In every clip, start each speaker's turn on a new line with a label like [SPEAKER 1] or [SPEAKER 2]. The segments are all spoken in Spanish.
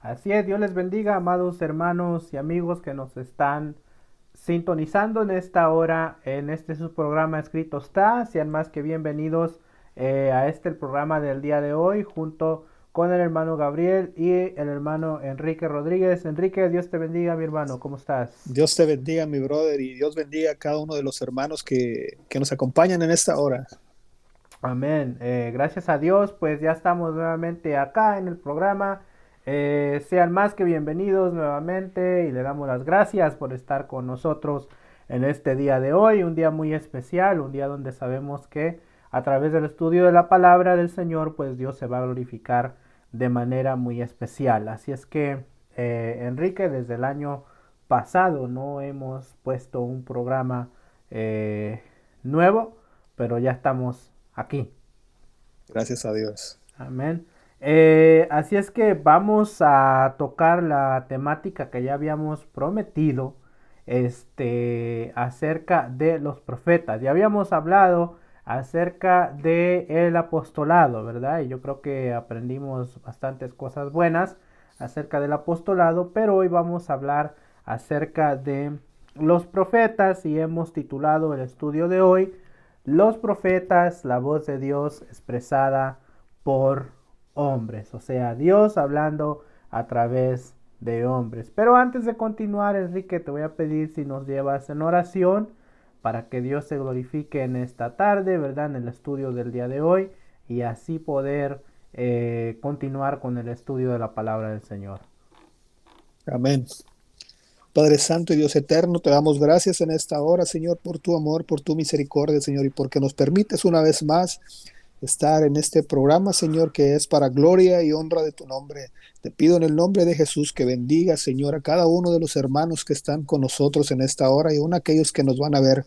[SPEAKER 1] Así es, Dios les bendiga, amados hermanos y amigos que nos están sintonizando en esta hora, en este su programa Escrito está. Sean más que bienvenidos a el programa del día de hoy, junto con el hermano Gabriel y el hermano Enrique Rodríguez. Enrique, Dios te bendiga, mi hermano, ¿cómo estás?
[SPEAKER 2] Dios te bendiga, mi brother, y Dios bendiga a cada uno de los hermanos que nos acompañan en esta hora.
[SPEAKER 1] Amén. Gracias a Dios, pues ya estamos nuevamente acá en el programa. Sean más que bienvenidos nuevamente y le damos las gracias por estar con nosotros en este día de hoy, un día muy especial, un día donde sabemos que a través del estudio de la palabra del Señor, pues Dios se va a glorificar de manera muy especial. Así es que, Enrique, desde el año pasado no hemos puesto un programa nuevo, pero ya estamos aquí.
[SPEAKER 2] Gracias a Dios.
[SPEAKER 1] Amén. Así es que vamos a tocar la temática que ya habíamos prometido, acerca de los profetas. Ya habíamos hablado acerca de el apostolado, ¿verdad? Y yo creo que aprendimos bastantes cosas buenas acerca del apostolado, pero hoy vamos a hablar acerca de los profetas y hemos titulado el estudio de hoy Los profetas, la voz de Dios expresada por hombres, o sea, Dios hablando a través de hombres. Pero antes de continuar, Enrique, te voy a pedir si nos llevas en oración para que Dios se glorifique en esta tarde, ¿verdad? En el estudio del día de hoy y así poder continuar con el estudio de la palabra del Señor.
[SPEAKER 2] Amén. Padre Santo y Dios eterno, te damos gracias en esta hora, Señor, por tu amor, por tu misericordia, Señor, y porque nos permites una vez más estar en este programa, Señor, que es para gloria y honra de tu nombre. Te pido en el nombre de Jesús que bendiga, Señor, a cada uno de los hermanos que están con nosotros en esta hora y aún aquellos que nos van a ver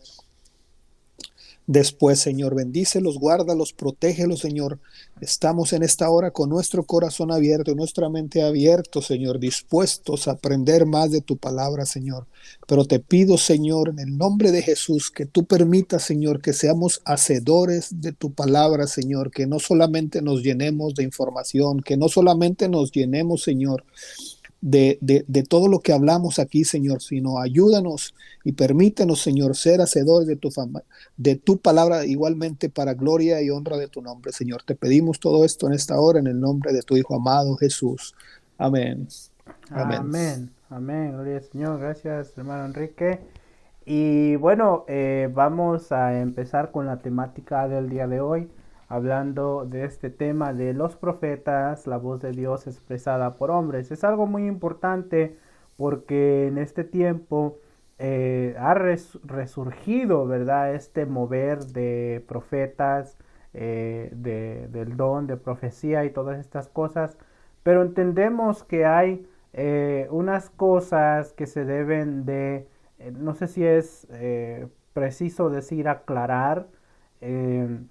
[SPEAKER 2] después, Señor. Bendícelos, guárdalos, protégelos, Señor. Estamos en esta hora con nuestro corazón abierto y nuestra mente abierto, Señor, dispuestos a aprender más de tu palabra, Señor. Pero te pido, Señor, en el nombre de Jesús, que tú permitas, Señor, que seamos hacedores de tu palabra, Señor, que no solamente nos llenemos de información, que no solamente nos llenemos, Señor, de todo lo que hablamos aquí, Señor, sino ayúdanos y permítenos, Señor, ser hacedores de tu fama, de tu palabra, igualmente para gloria y honra de tu nombre, Señor. Te pedimos todo esto en esta hora, en el nombre de tu Hijo amado Jesús. Amén. Amén.
[SPEAKER 1] Amén, amén, gloria al Señor, gracias hermano Enrique. Y bueno, vamos a empezar con la temática del día de hoy, hablando de este tema de los profetas, la voz de Dios expresada por hombres. Es algo muy importante porque en este tiempo ha resurgido, ¿verdad? Este mover de profetas, del don de profecía y todas estas cosas, pero entendemos que hay unas cosas que se deben de no sé si es preciso decir aclarar, eh,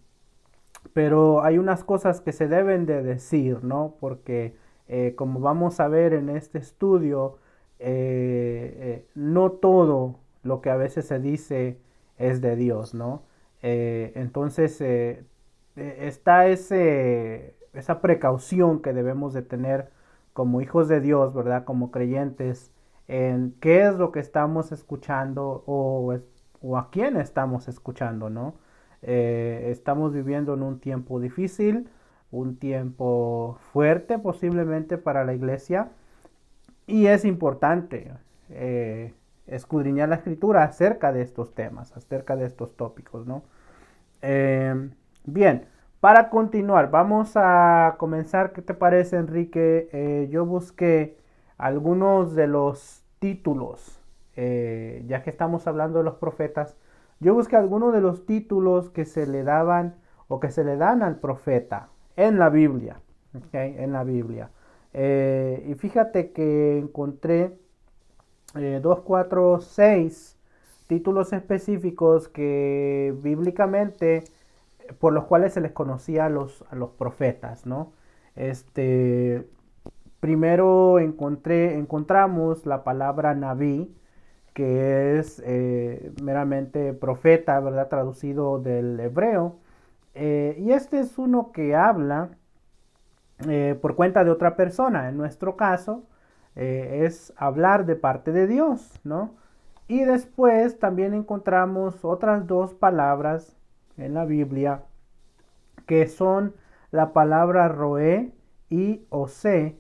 [SPEAKER 1] pero hay unas cosas que se deben de decir, ¿no? Porque como vamos a ver en este estudio, no todo lo que a veces se dice es de Dios, ¿no? Entonces está esa precaución que debemos de tener como hijos de Dios, ¿verdad? Como creyentes, en qué es lo que estamos escuchando o a quién estamos escuchando, ¿no? Estamos viviendo en un tiempo difícil, un tiempo fuerte posiblemente para la iglesia y es importante escudriñar la escritura acerca de estos temas, acerca de estos tópicos, ¿no? Eh, bien, para continuar, vamos a comenzar. ¿Qué te parece, Enrique? Yo busqué algunos de los títulos, ya que estamos hablando de los profetas. Yo busqué algunos de los títulos que se le daban o que se le dan al profeta en la Biblia. ¿Okay? En la Biblia. Y fíjate que encontré 2, 4, 6 títulos específicos que bíblicamente por los cuales se les conocía a los profetas, ¿no? Este, primero encontramos la palabra Naví, que es meramente profeta, ¿verdad? Traducido del hebreo. Y este es uno que habla por cuenta de otra persona. En nuestro caso, es hablar de parte de Dios, ¿no? Y después también encontramos otras dos palabras en la Biblia que son la palabra roé y osé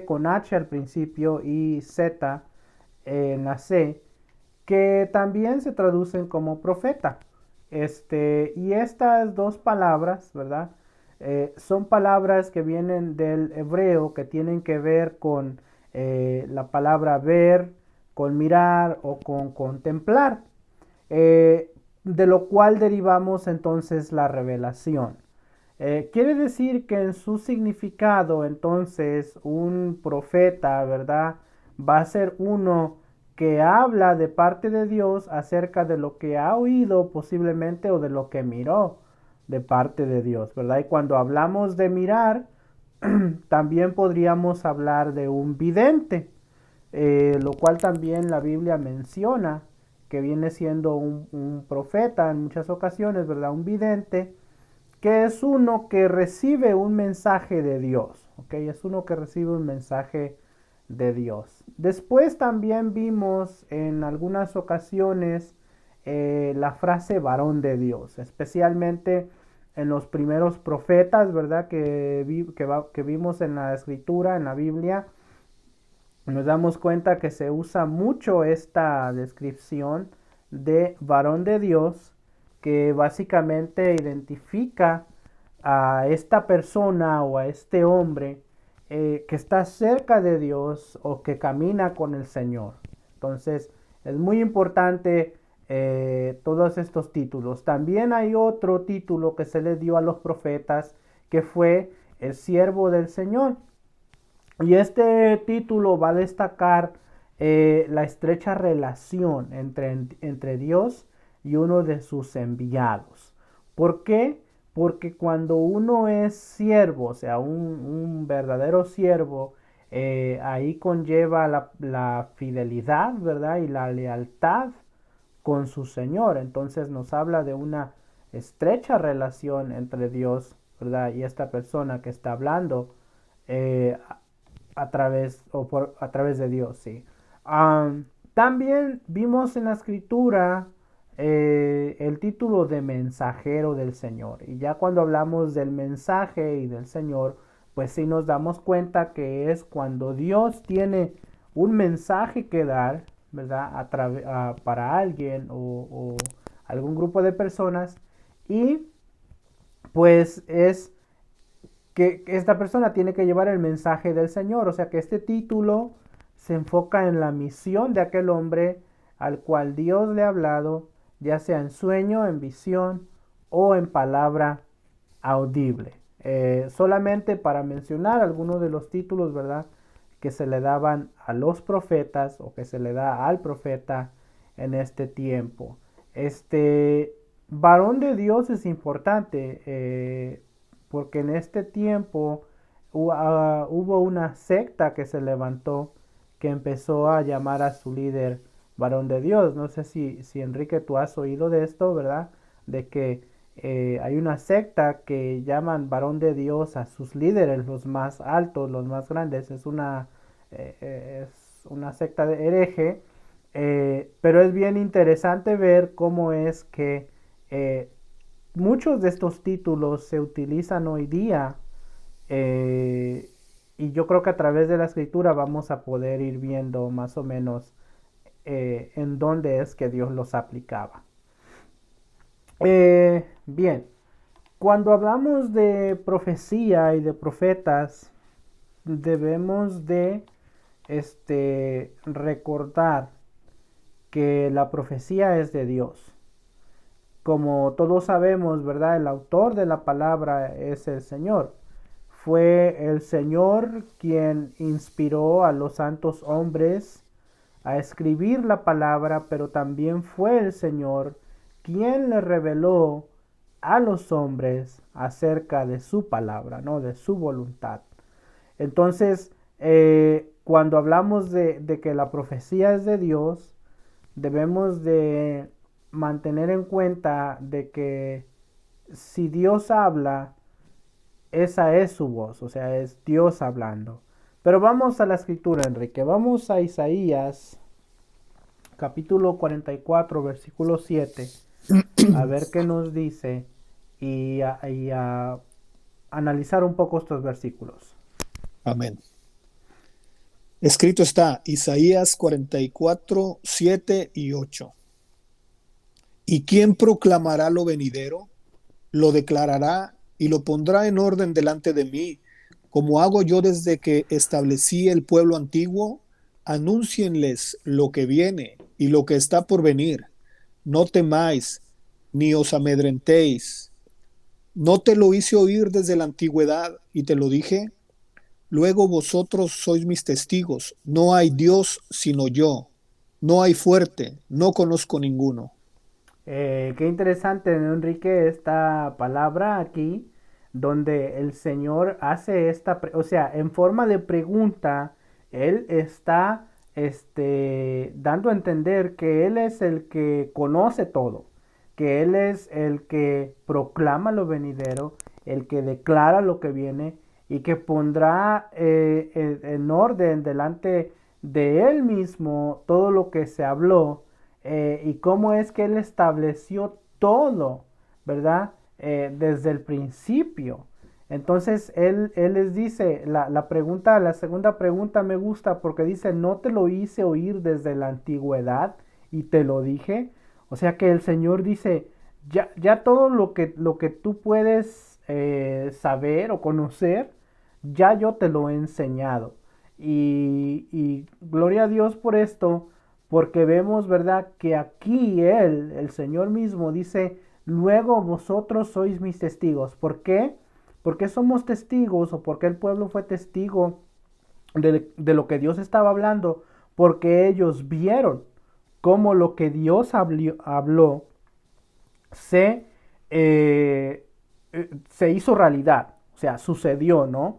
[SPEAKER 1] con H al principio y Z en la C, que también se traducen como profeta. Y estas dos palabras, ¿verdad? Son palabras que vienen del hebreo que tienen que ver con la palabra ver, con mirar o con contemplar, de lo cual derivamos entonces la revelación. Quiere decir que en su significado entonces un profeta, ¿verdad? Va a ser uno que habla de parte de Dios acerca de lo que ha oído posiblemente o de lo que miró de parte de Dios, ¿verdad? Y cuando hablamos de mirar, también podríamos hablar de un vidente, lo cual también la Biblia menciona que viene siendo un profeta en muchas ocasiones, ¿verdad? Un vidente, que es uno que recibe un mensaje de Dios, ¿ok? Es uno que recibe un mensaje de Dios. Después también vimos en algunas ocasiones la frase varón de Dios, especialmente en los primeros profetas, ¿verdad? Que vimos en la escritura, en la Biblia. Nos damos cuenta que se usa mucho esta descripción de varón de Dios, que básicamente identifica a esta persona o a este hombre que está cerca de Dios o que camina con el Señor. Entonces es muy importante todos estos títulos. También hay otro título que se le dio a los profetas, que fue el siervo del Señor. Y este título va a destacar la estrecha relación entre Dios y uno de sus enviados. ¿Por qué? Porque cuando uno es siervo, o sea, un verdadero siervo, ahí conlleva la fidelidad, ¿verdad? Y la lealtad con su Señor. Entonces nos habla de una estrecha relación entre Dios, ¿verdad? Y esta persona que está hablando eh, a través de Dios, sí. También vimos en la escritura el título de mensajero del Señor. Y ya cuando hablamos del mensaje y del Señor, pues sí nos damos cuenta que es cuando Dios tiene un mensaje que dar, ¿verdad? Para alguien o algún grupo de personas. Y pues es que esta persona tiene que llevar el mensaje del Señor. O sea que este título se enfoca en la misión de aquel hombre al cual Dios le ha hablado, ya sea en sueño, en visión o en palabra audible. Solamente para mencionar algunos de los títulos, ¿verdad?, que se le daban a los profetas o que se le da al profeta en este tiempo. Este varón de Dios es importante porque en este tiempo hubo una secta que se levantó que empezó a llamar a su líder varón de Dios. No sé si Enrique tú has oído de esto, ¿verdad? De que hay una secta que llaman varón de Dios a sus líderes, los más altos, los más grandes. Es una secta de hereje, pero es bien interesante ver cómo es que muchos de estos títulos se utilizan hoy día, eh, y yo creo que a través de la escritura vamos a poder ir viendo más o menos en dónde es que Dios los aplicaba. Bien, cuando hablamos de profecía y de profetas, debemos de recordar que la profecía es de Dios. Como todos sabemos, ¿verdad? El autor de la palabra es el Señor. Fue el Señor quien inspiró a los santos hombres a escribir la palabra, pero también fue el Señor quien le reveló a los hombres acerca de su palabra, ¿no? De su voluntad. Entonces, cuando hablamos de que la profecía es de Dios, debemos de mantener en cuenta de que si Dios habla, esa es su voz, o sea, es Dios hablando. Pero vamos a la escritura, Enrique. Vamos a Isaías, capítulo 44, versículo 7. A ver qué nos dice y a analizar un poco estos versículos.
[SPEAKER 2] Amén. Escrito está Isaías 44, 7 y 8. ¿Y quién proclamará lo venidero? Lo declarará y lo pondrá en orden delante de mí, como hago yo desde que establecí el pueblo antiguo. Anúncienles lo que viene y lo que está por venir. No temáis, ni os amedrentéis. ¿No te lo hice oír desde la antigüedad y te lo dije? Luego vosotros sois mis testigos. No hay Dios sino yo. No hay fuerte, no conozco ninguno.
[SPEAKER 1] Qué interesante, ¿no, Enrique, esta palabra aquí, donde el Señor hace o sea, en forma de pregunta, Él está, dando a entender que Él es el que conoce todo, que Él es el que proclama lo venidero, el que declara lo que viene y que pondrá en orden delante de Él mismo todo lo que se habló, y cómo es que Él estableció todo, ¿verdad? Desde el principio. Entonces Él les dice, la segunda pregunta me gusta porque dice, no te lo hice oír desde la antigüedad y te lo dije. O sea que el Señor dice, ya todo lo que tú puedes saber o conocer, ya yo te lo he enseñado. Y gloria a Dios por esto, porque vemos, ¿verdad?, que aquí Él, el Señor mismo, dice, luego vosotros sois mis testigos. ¿Por qué? ¿Por qué somos testigos o por qué el pueblo fue testigo de lo que Dios estaba hablando? Porque ellos vieron cómo lo que Dios habló se, eh, se hizo realidad, o sea, sucedió, ¿no?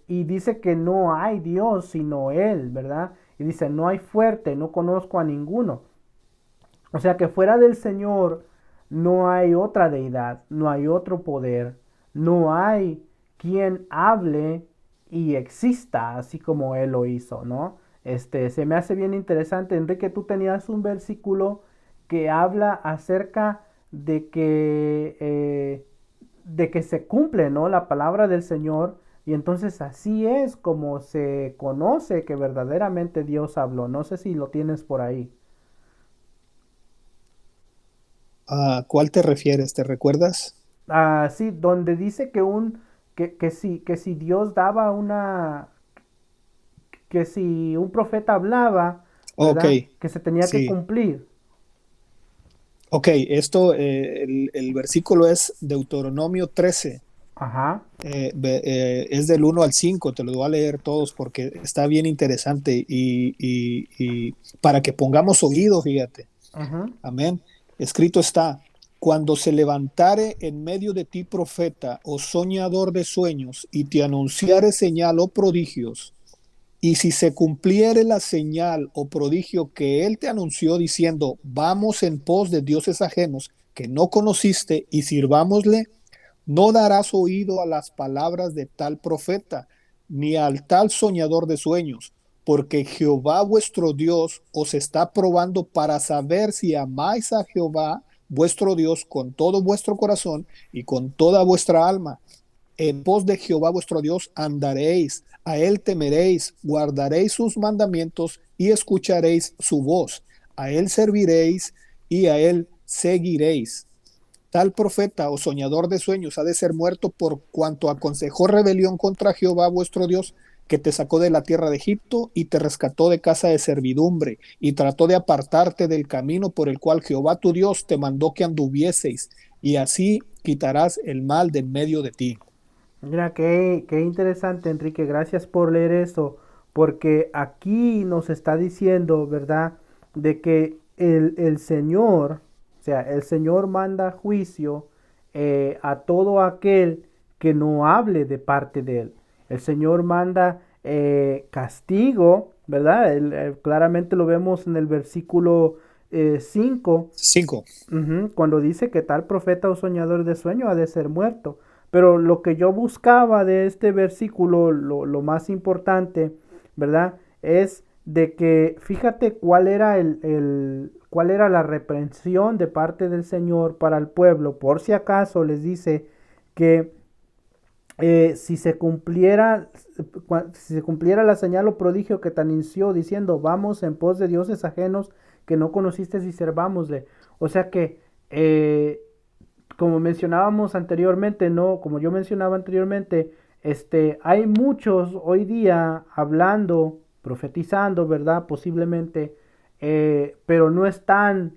[SPEAKER 1] Y dice que no hay Dios sino Él, ¿verdad? Y dice, no hay fuerte, no conozco a ninguno. O sea que fuera del Señor no hay otra deidad, no hay otro poder, no hay quien hable y exista así como Él lo hizo, ¿no? Se me hace bien interesante, Enrique, tú tenías un versículo que habla acerca de que se cumple, ¿no?, la palabra del Señor, y entonces así es como se conoce que verdaderamente Dios habló. No sé si lo tienes por ahí.
[SPEAKER 2] ¿A cuál te refieres? ¿Te recuerdas?
[SPEAKER 1] Ah, sí, donde dice que si Dios daba que si un profeta hablaba,
[SPEAKER 2] Ok,
[SPEAKER 1] ¿verdad?, que se tenía que
[SPEAKER 2] sí.
[SPEAKER 1] cumplir.
[SPEAKER 2] Ok, esto, el versículo es Deuteronomio 13.
[SPEAKER 1] Ajá.
[SPEAKER 2] Es del 1 al 5. Te lo voy a leer todos porque está bien interesante y para que pongamos oído, fíjate.
[SPEAKER 1] Ajá.
[SPEAKER 2] Amén. Escrito está, cuando se levantare en medio de ti profeta o soñador de sueños y te anunciare señal o prodigios, y si se cumpliere la señal o prodigio que él te anunció diciendo, vamos en pos de dioses ajenos que no conociste y sirvámosle, no darás oído a las palabras de tal profeta, ni al tal soñador de sueños, porque Jehová vuestro Dios os está probando para saber si amáis a Jehová vuestro Dios con todo vuestro corazón y con toda vuestra alma. En pos de Jehová vuestro Dios andaréis, a él temeréis, guardaréis sus mandamientos y escucharéis su voz. A él serviréis y a él seguiréis. Tal profeta o soñador de sueños ha de ser muerto por cuanto aconsejó rebelión contra Jehová vuestro Dios, que te sacó de la tierra de Egipto y te rescató de casa de servidumbre, y trató de apartarte del camino por el cual Jehová tu Dios te mandó que anduvieseis, y así quitarás el mal de en medio de ti.
[SPEAKER 1] Mira, qué interesante, Enrique. Gracias por leer eso, porque aquí nos está diciendo, ¿verdad?, de que el Señor, o sea, el Señor manda juicio a todo aquel que no hable de parte de Él. El Señor manda castigo, ¿verdad? Claramente lo vemos en el versículo 5.
[SPEAKER 2] 5.
[SPEAKER 1] Cuando dice que tal profeta o soñador de sueño ha de ser muerto. Pero lo que yo buscaba de este versículo, lo más importante, ¿verdad? Es de que fíjate cuál era cuál era la reprensión de parte del Señor para el pueblo. Por si acaso les dice que si se cumpliera la señal o prodigio que te anunció diciendo, vamos en pos de dioses ajenos que no conociste y servámosle. O sea que, como mencionábamos anteriormente, no, como yo mencionaba anteriormente, hay muchos hoy día hablando, profetizando, ¿verdad? Posiblemente, pero no están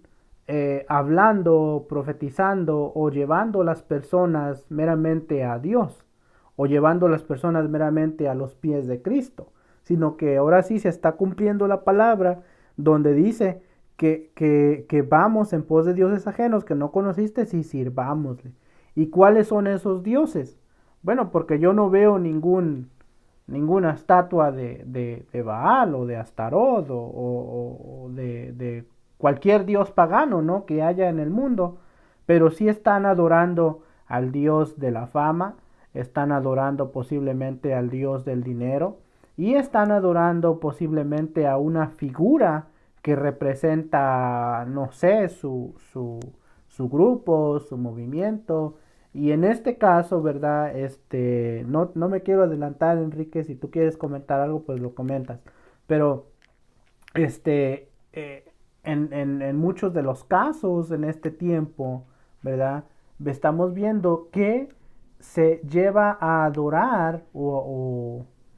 [SPEAKER 1] hablando, profetizando o llevando las personas meramente a Dios o llevando a las personas meramente a los pies de Cristo, sino que ahora sí se está cumpliendo la palabra donde dice que vamos en pos de dioses ajenos que no conociste y sirvámosle. ¿Y cuáles son esos dioses? Bueno, porque yo no veo ninguna estatua de Baal o de Astaroth o de cualquier dios pagano, ¿no? Que haya en el mundo, pero sí están adorando al dios de la fama, están adorando posiblemente al dios del dinero y están adorando posiblemente a una figura que representa, no sé, su grupo, su movimiento. Y en este caso, ¿verdad? No me quiero adelantar, Enrique, si tú quieres comentar algo, pues lo comentas. Pero, en muchos de los casos en este tiempo, ¿verdad? Estamos viendo que se lleva a adorar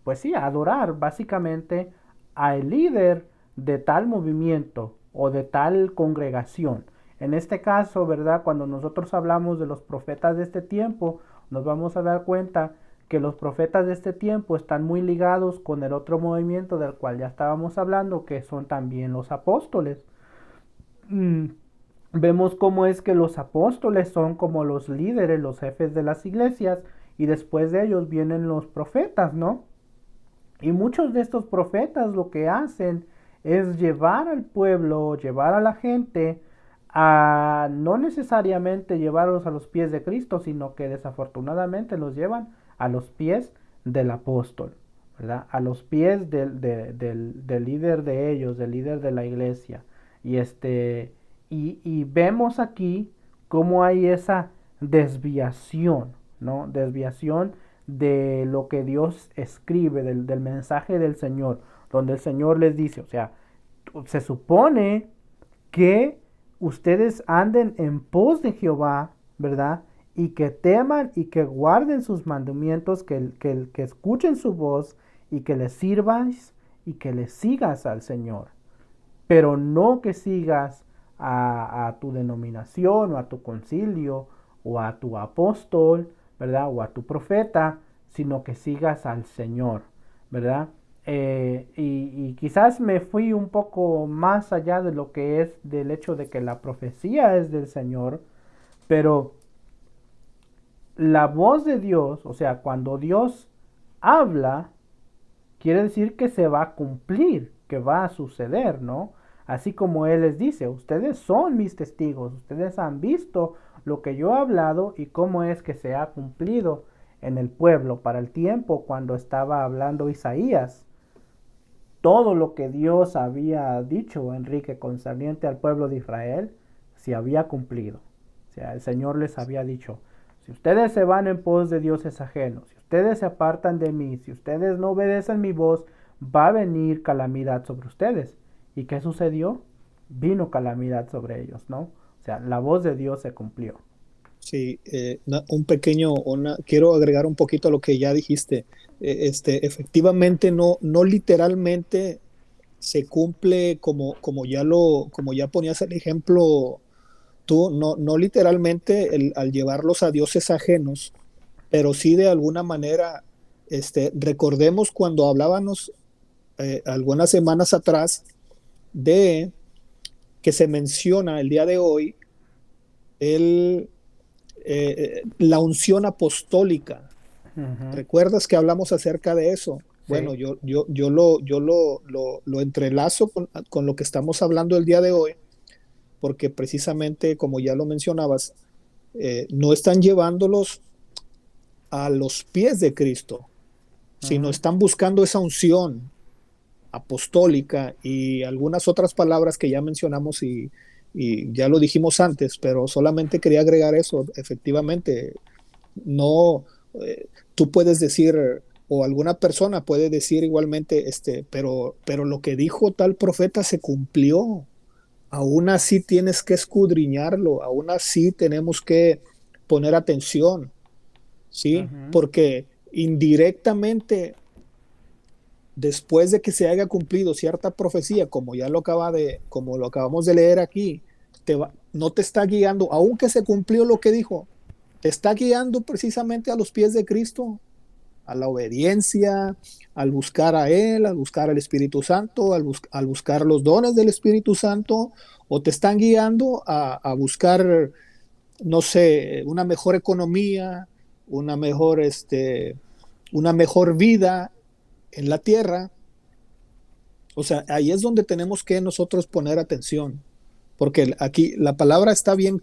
[SPEAKER 1] pues sí, a adorar básicamente al líder de tal movimiento o de tal congregación. En este caso, ¿verdad? Cuando nosotros hablamos de los profetas de este tiempo, nos vamos a dar cuenta que los profetas de este tiempo están muy ligados con el otro movimiento del cual ya estábamos hablando, que son también los apóstoles. Mm, Vemos cómo es que los apóstoles son como los líderes, los jefes de las iglesias, y después de ellos vienen los profetas, ¿no? Y muchos de estos profetas lo que hacen es llevar al pueblo, llevar a la gente a no necesariamente llevarlos a los pies de Cristo, sino que desafortunadamente los llevan a los pies del apóstol, ¿verdad? A los pies del líder de ellos, del líder de la iglesia. Y y vemos aquí cómo hay esa desviación, ¿no? Desviación de lo que Dios escribe, del mensaje del Señor, donde el Señor les dice, o sea, se supone que ustedes anden en pos de Jehová, ¿verdad? Y que teman y que guarden sus mandamientos, que escuchen su voz y que le sirvas y que le sigas al Señor. Pero no que sigas a tu denominación o a tu concilio o a tu apóstol, ¿verdad? O a tu profeta, sino que sigas al Señor, ¿verdad? Y quizás me fui un poco más allá de lo que es del hecho de que la profecía es del Señor, pero la voz de Dios, o sea, cuando Dios habla, quiere decir que se va a cumplir, que va a suceder, ¿no? Así como Él les dice, ustedes son mis testigos, ustedes han visto lo que yo he hablado y cómo es que se ha cumplido en el pueblo para el tiempo cuando estaba hablando Isaías. Todo lo que Dios había dicho, Enrique, concerniente al pueblo de Israel, se había cumplido. O sea, el Señor les había dicho, si ustedes se van en pos de dioses ajenos, si ustedes se apartan de mí, si ustedes no obedecen mi voz, va a venir calamidad sobre ustedes. ¿Y qué sucedió? Vino calamidad sobre ellos, ¿no? O sea, la voz de Dios se cumplió.
[SPEAKER 2] Sí, quiero agregar un poquito a lo que ya dijiste. Efectivamente, no literalmente se cumple como ya ponías el ejemplo tú, no literalmente al llevarlos a dioses ajenos, pero sí de alguna manera, recordemos cuando hablábamos algunas semanas atrás de que se menciona el día de hoy el, la unción apostólica.
[SPEAKER 1] Ujú.
[SPEAKER 2] ¿Recuerdas que hablamos acerca de eso? Bueno,
[SPEAKER 1] Sí.
[SPEAKER 2] lo entrelazo con lo que estamos hablando el día de hoy, porque precisamente, como ya lo mencionabas, no están llevándolos a los pies de Cristo, sino
[SPEAKER 1] Ujú,
[SPEAKER 2] están buscando esa unción apostólica y algunas otras palabras que ya mencionamos y ya lo dijimos antes, pero solamente quería agregar eso. Efectivamente, no, tú puedes decir, o alguna persona puede decir igualmente, pero lo que dijo tal profeta se cumplió. Aún así tienes que escudriñarlo, aún así tenemos que poner atención, ¿sí?
[SPEAKER 1] ujú.
[SPEAKER 2] Porque indirectamente, después de que se haya cumplido cierta profecía, como lo acabamos de leer aquí, no te está guiando, aunque se cumplió lo que dijo, te está guiando precisamente a los pies de Cristo, a la obediencia, al buscar a Él, al buscar al Espíritu Santo, al buscar los dones del Espíritu Santo, o te están guiando a buscar, no sé, una mejor economía, una mejor, una mejor vida en la tierra. O sea, ahí es donde tenemos que nosotros poner atención, porque aquí la palabra está bien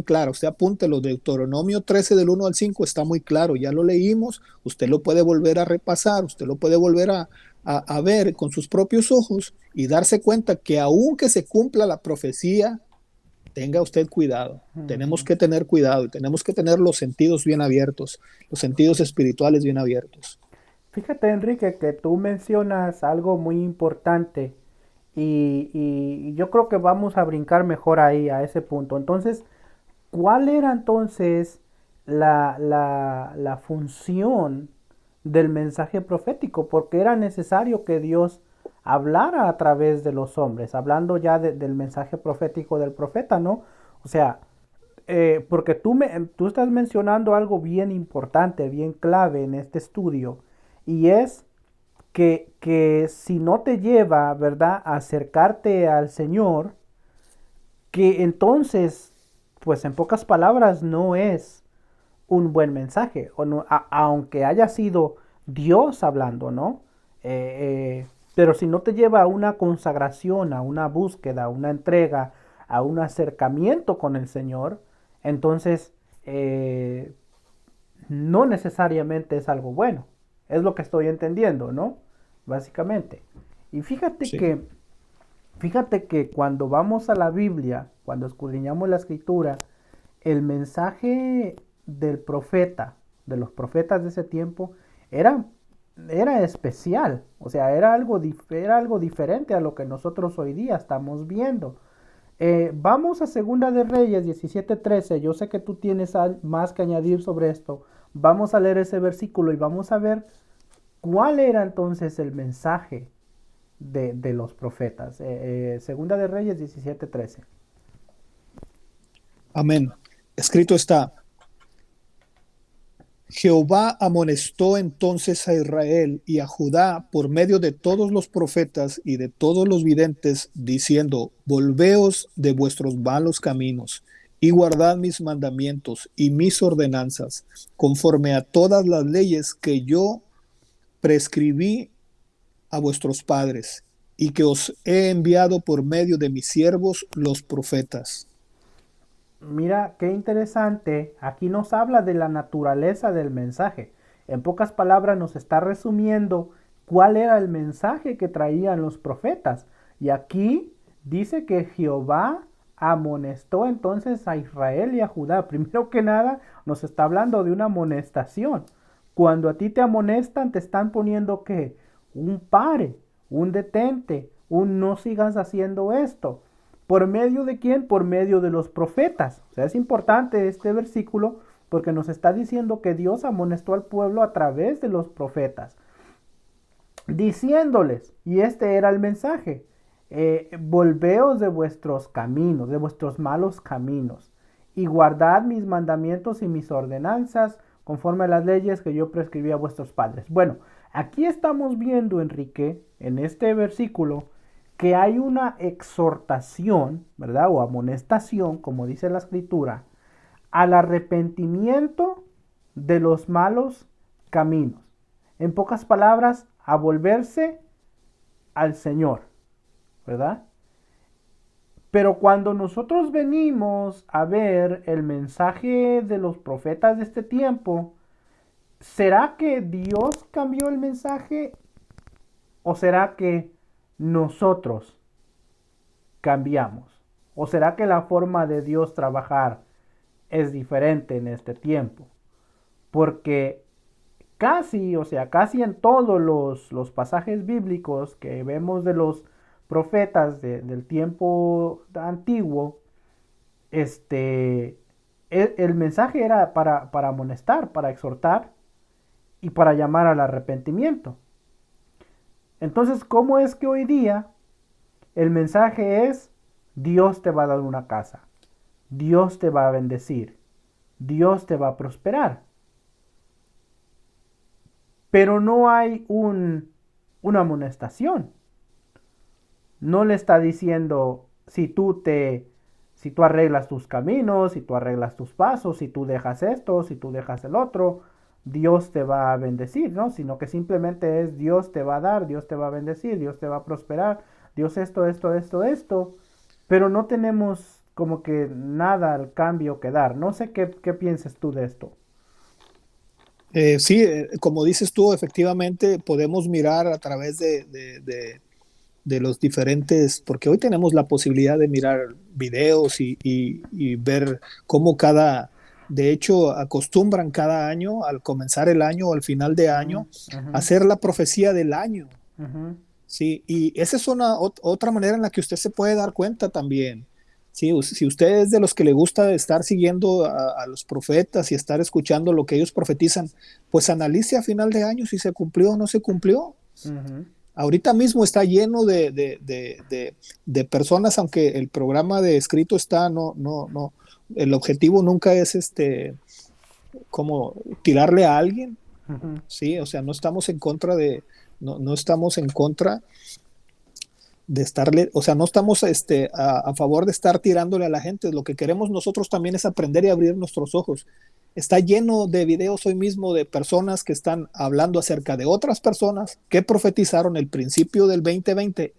[SPEAKER 2] clara. Usted apúntelo, Deuteronomio 13 del 1 al 5 está muy claro, ya lo leímos, usted lo puede volver a repasar, usted lo puede volver a ver con sus propios ojos y darse cuenta que aunque se cumpla la profecía, tenga usted cuidado. Tenemos
[SPEAKER 1] Ujú.
[SPEAKER 2] que tener cuidado y tenemos que tener los sentidos bien abiertos, los sentidos espirituales bien abiertos.
[SPEAKER 1] Fíjate, Enrique, que tú mencionas algo muy importante y yo creo que vamos a brincar mejor ahí, a ese punto. Entonces, ¿cuál era entonces la función del mensaje profético? Porque era necesario que Dios hablara a través de los hombres, hablando ya del mensaje profético del profeta, ¿no? O sea, porque tú estás mencionando algo bien importante, bien clave en este estudio, y es que si no te lleva, ¿verdad?, a acercarte al Señor, que entonces, pues en pocas palabras, no es un buen mensaje, o no, aunque haya sido Dios hablando, ¿no? Pero si no te lleva a una consagración, a una búsqueda, a una entrega, a un acercamiento con el Señor, entonces no necesariamente es algo bueno. Es lo que estoy entendiendo, ¿no? Básicamente. Y
[SPEAKER 2] Sí.
[SPEAKER 1] fíjate que cuando vamos a la Biblia, cuando escudriñamos la escritura, el mensaje del profeta, de los profetas de ese tiempo, era, era especial. O sea, era algo diferente a lo que nosotros hoy día estamos viendo. Vamos a Segunda de Reyes 17:13. Yo sé que tú tienes más que añadir sobre esto. Vamos a leer ese versículo y vamos a ver cuál era entonces el mensaje de los profetas. Segunda de Reyes 17:13.
[SPEAKER 2] Amén. Escrito está, Jehová amonestó entonces a Israel y a Judá por medio de todos los profetas y de todos los videntes, diciendo, volveos de vuestros malos caminos y guardad mis mandamientos y mis ordenanzas, conforme a todas las leyes que yo prescribí a vuestros padres y que os he enviado por medio de mis siervos los profetas.
[SPEAKER 1] Mira, qué interesante. Aquí nos habla de la naturaleza del mensaje. En pocas palabras nos está resumiendo cuál era el mensaje que traían los profetas. Y aquí dice que Jehová amonestó entonces a Israel y a Judá. Primero que nada, nos está hablando de una amonestación. Cuando a ti te amonestan, te están poniendo que un pare, un detente, un no sigas haciendo esto. ¿Por medio de quién? Por medio de los profetas. O sea, es importante este versículo porque nos está diciendo que Dios amonestó al pueblo a través de los profetas, diciéndoles, y este era el mensaje, volveos de vuestros caminos, de vuestros malos caminos, y guardad mis mandamientos y mis ordenanzas conforme a las leyes que yo prescribí a vuestros padres. Bueno, aquí estamos viendo, Enrique, en este versículo, que hay una exhortación, ¿verdad? O amonestación, como dice la escritura, al arrepentimiento de los malos caminos. En pocas palabras, a volverse al Señor, ¿verdad? Pero cuando nosotros venimos a ver el mensaje de los profetas de este tiempo, ¿será que Dios cambió el mensaje o será que nosotros cambiamos? ¿O será que la forma de Dios trabajar es diferente en este tiempo? Porque casi, o sea, casi en todos los pasajes bíblicos que vemos de los profetas del tiempo antiguo, este, el mensaje era para amonestar, para exhortar y para llamar al arrepentimiento. Entonces, ¿cómo es que hoy día el mensaje es Dios te va a dar una casa, Dios te va a bendecir, Dios te va a prosperar? Pero no hay una amonestación. No le está diciendo si tú arreglas tus caminos, si tú arreglas tus pasos, si tú dejas esto, si tú dejas el otro, Dios te va a bendecir, ¿no? Sino que simplemente es Dios te va a dar, Dios te va a bendecir, Dios te va a prosperar, Dios esto, pero no tenemos como que nada al cambio que dar. No sé qué piensas tú de esto.
[SPEAKER 2] Sí, como dices tú, efectivamente podemos mirar a través de los diferentes, porque hoy tenemos la posibilidad de mirar videos y ver cómo de hecho, acostumbran cada año, al comenzar el año o al final de
[SPEAKER 1] Ujú,
[SPEAKER 2] año, a
[SPEAKER 1] ujú,
[SPEAKER 2] hacer la profecía del año.
[SPEAKER 1] ujú,
[SPEAKER 2] Sí, y esa es otra manera en la que usted se puede dar cuenta también. Sí, si usted es de los que le gusta estar siguiendo a los profetas y estar escuchando lo que ellos profetizan, pues analice a final de año si se cumplió o no se cumplió.
[SPEAKER 1] ujú.
[SPEAKER 2] Ahorita mismo está lleno de personas, aunque el programa de escrito está, no, el objetivo nunca es como tirarle a alguien,
[SPEAKER 1] Ujú,
[SPEAKER 2] sí, o sea, no estamos en contra no estamos en contra de estarle, o sea, no estamos a favor de estar tirándole a la gente. Lo que queremos nosotros también es aprender y abrir nuestros ojos. Está lleno de videos hoy mismo de personas que están hablando acerca de otras personas que profetizaron el principio del 2020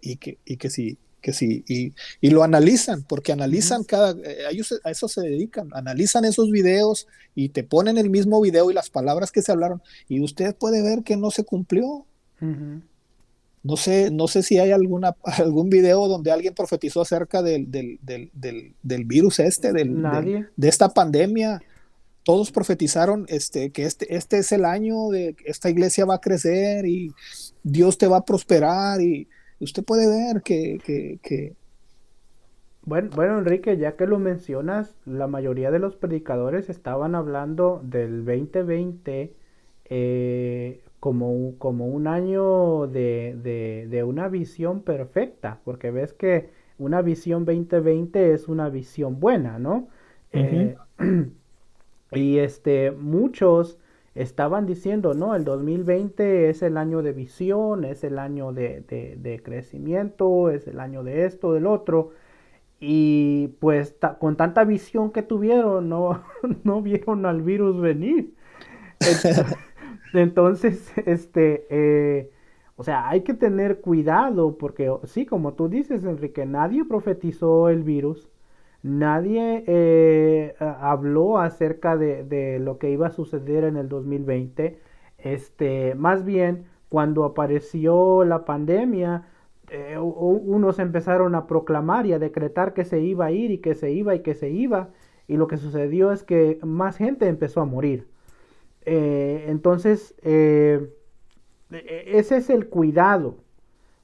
[SPEAKER 2] y lo analizan, porque
[SPEAKER 1] ujú.
[SPEAKER 2] analizan ellos a eso se dedican, analizan esos videos y te ponen el mismo video y las palabras que se hablaron, y usted puede ver que no se cumplió.
[SPEAKER 1] Ujú.
[SPEAKER 2] No sé si hay algún video donde alguien profetizó acerca del virus
[SPEAKER 1] Nadie.
[SPEAKER 2] de esta pandemia. Todos profetizaron que este es el año de que esta iglesia va a crecer y Dios te va a prosperar. Y usted puede ver que
[SPEAKER 1] Bueno, Enrique, ya que lo mencionas, la mayoría de los predicadores estaban hablando del 2020 como un año de una visión perfecta, porque ves que una visión 2020 es una visión buena, ¿no?
[SPEAKER 2] ujú,
[SPEAKER 1] Eh, y muchos estaban diciendo, no, el 2020 es el año de visión, es el año de crecimiento, es el año de esto, del otro. Y pues con tanta visión que tuvieron, no, no vieron al virus venir. Ento- Entonces, o sea, hay que tener cuidado porque sí, como tú dices, Enrique, nadie profetizó el virus, nadie habló acerca de lo que iba a suceder en el 2020. Más bien, cuando apareció la pandemia, unos empezaron a proclamar y a decretar que se iba a ir y que se iba y que se iba, y lo que sucedió es que más gente empezó a morir. Entonces, ese es el cuidado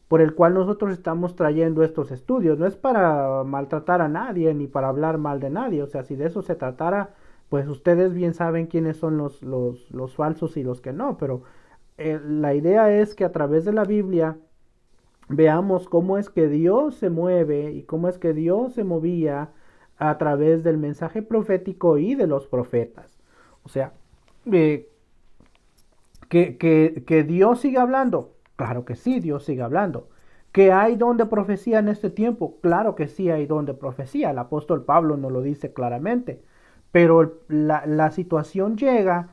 [SPEAKER 1] por el cual nosotros estamos trayendo estos estudios. No es para maltratar a nadie ni para hablar mal de nadie. O sea, si de eso se tratara, pues ustedes bien saben quiénes son los falsos y los que no. Pero la idea es que a través de la Biblia veamos cómo es que Dios se mueve y cómo es que Dios se movía a través del mensaje profético y de los profetas. O sea, eh, que Dios sigue hablando. Claro que sí, Dios sigue hablando. ¿Que hay donde profecía en este tiempo? Claro que sí hay donde profecía. El apóstol Pablo nos lo dice claramente. Pero la situación llega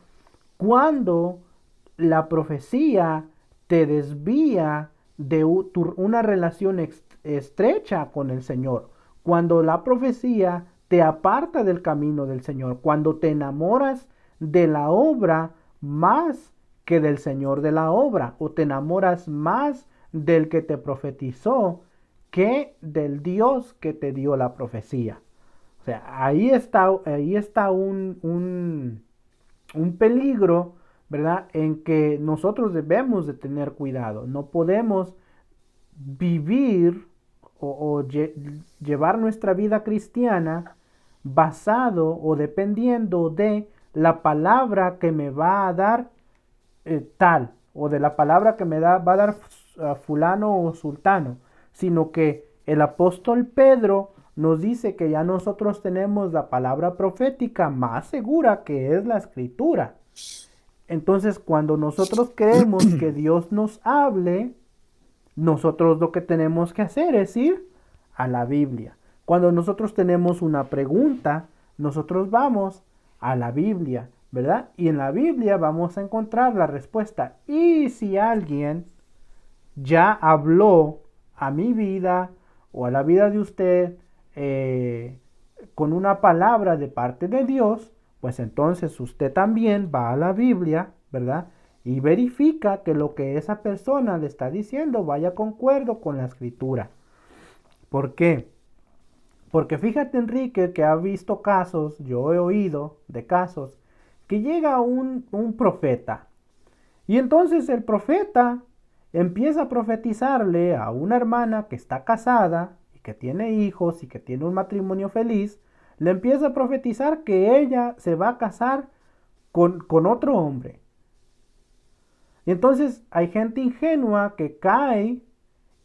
[SPEAKER 1] cuando la profecía te desvía de una relación estrecha con el Señor. Cuando la profecía te aparta del camino del Señor. Cuando te enamoras de la obra más que del Señor de la obra, o te enamoras más del que te profetizó que del Dios que te dio la profecía. O sea, ahí está un peligro, ¿verdad? En que nosotros debemos de tener cuidado. No podemos vivir o llevar nuestra vida cristiana basado o dependiendo de la palabra que me va a dar tal, o de la palabra que va a dar fulano o sultano, sino que el apóstol Pedro nos dice que ya nosotros tenemos la palabra profética más segura, que es la escritura. Entonces, cuando nosotros queremos que Dios nos hable, nosotros lo que tenemos que hacer es ir a la Biblia. Cuando nosotros tenemos una pregunta, nosotros vamos a la Biblia, ¿verdad? Y en la Biblia vamos a encontrar la respuesta. Y si alguien ya habló a mi vida o a la vida de usted con una palabra de parte de Dios, pues entonces usted también va a la Biblia, ¿verdad? Y verifica que lo que esa persona le está diciendo vaya concuerdo con la escritura. ¿Por qué? Porque fíjate, Enrique, que ha visto casos, yo he oído de casos, que llega un profeta. Y entonces el profeta empieza a profetizarle a una hermana que está casada y que tiene hijos y que tiene un matrimonio feliz, le empieza a profetizar que ella se va a casar con otro hombre. Y entonces hay gente ingenua que cae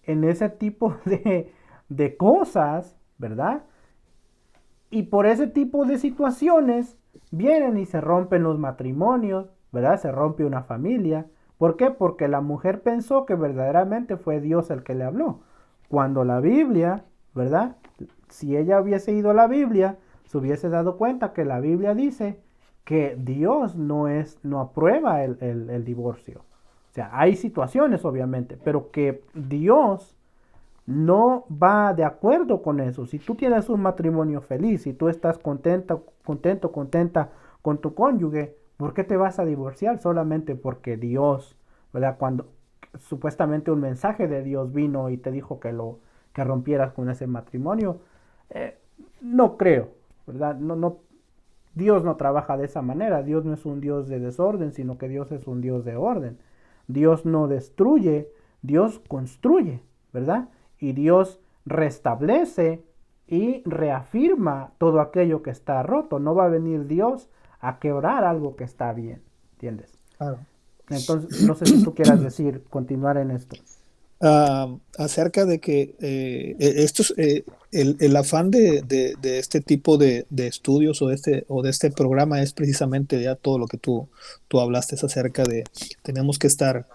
[SPEAKER 1] en ese tipo de cosas, ¿verdad? Y por ese tipo de situaciones vienen y se rompen los matrimonios, ¿verdad? Se rompe una familia. ¿Por qué? Porque la mujer pensó que verdaderamente fue Dios el que le habló. Cuando la Biblia, ¿verdad? Si ella hubiese ido a la Biblia, se hubiese dado cuenta que la Biblia dice que Dios no aprueba el divorcio. O sea, hay situaciones obviamente, pero que Dios no va de acuerdo con eso. Si tú tienes un matrimonio feliz, si tú estás contenta con tu cónyuge, ¿por qué te vas a divorciar? Solamente porque Dios, ¿verdad? Cuando supuestamente un mensaje de Dios vino y te dijo que rompieras con ese matrimonio, eh, no creo, ¿verdad? Dios no trabaja de esa manera. Dios no es un Dios de desorden, sino que Dios es un Dios de orden. Dios no destruye, Dios construye, ¿verdad? Y Dios restablece y reafirma todo aquello que está roto. No va a venir Dios a quebrar algo que está bien, ¿entiendes?
[SPEAKER 2] Claro.
[SPEAKER 1] Entonces, no sé si tú quieras decir, continuar en esto.
[SPEAKER 2] Acerca de que el afán de este tipo de estudios o de este programa es precisamente ya todo lo que tú hablaste es acerca de tenemos que estar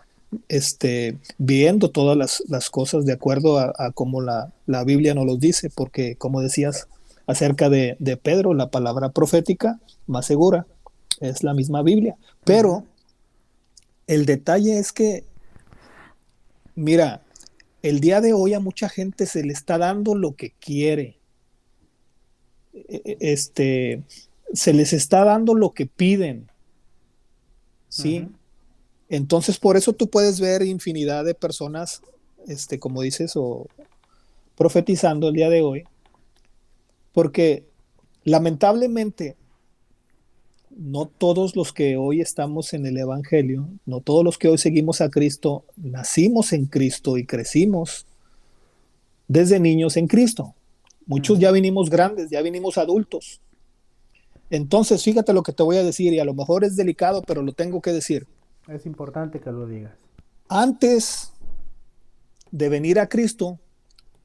[SPEAKER 2] viendo todas las cosas de acuerdo a como la Biblia nos los dice, porque como decías acerca de Pedro, la palabra profética más segura es la misma Biblia,
[SPEAKER 1] Uh -huh.
[SPEAKER 2] pero el detalle es que, mira, el día de hoy a mucha gente se le está dando lo que quiere, se les está dando lo que piden,
[SPEAKER 1] Uh
[SPEAKER 2] ¿sí?
[SPEAKER 1] -huh.
[SPEAKER 2] Entonces, por eso tú puedes ver infinidad de personas, como dices, o profetizando el día de hoy, porque lamentablemente no todos los que hoy estamos en el Evangelio, no todos los que hoy seguimos a Cristo, nacimos en Cristo y crecimos desde niños en Cristo.
[SPEAKER 1] Uh
[SPEAKER 2] Muchos
[SPEAKER 1] -huh.
[SPEAKER 2] ya vinimos grandes, ya vinimos adultos. Entonces, fíjate lo que te voy a decir, y a lo mejor es delicado, pero lo tengo que decir.
[SPEAKER 1] Es importante que lo digas.
[SPEAKER 2] Antes de venir a Cristo,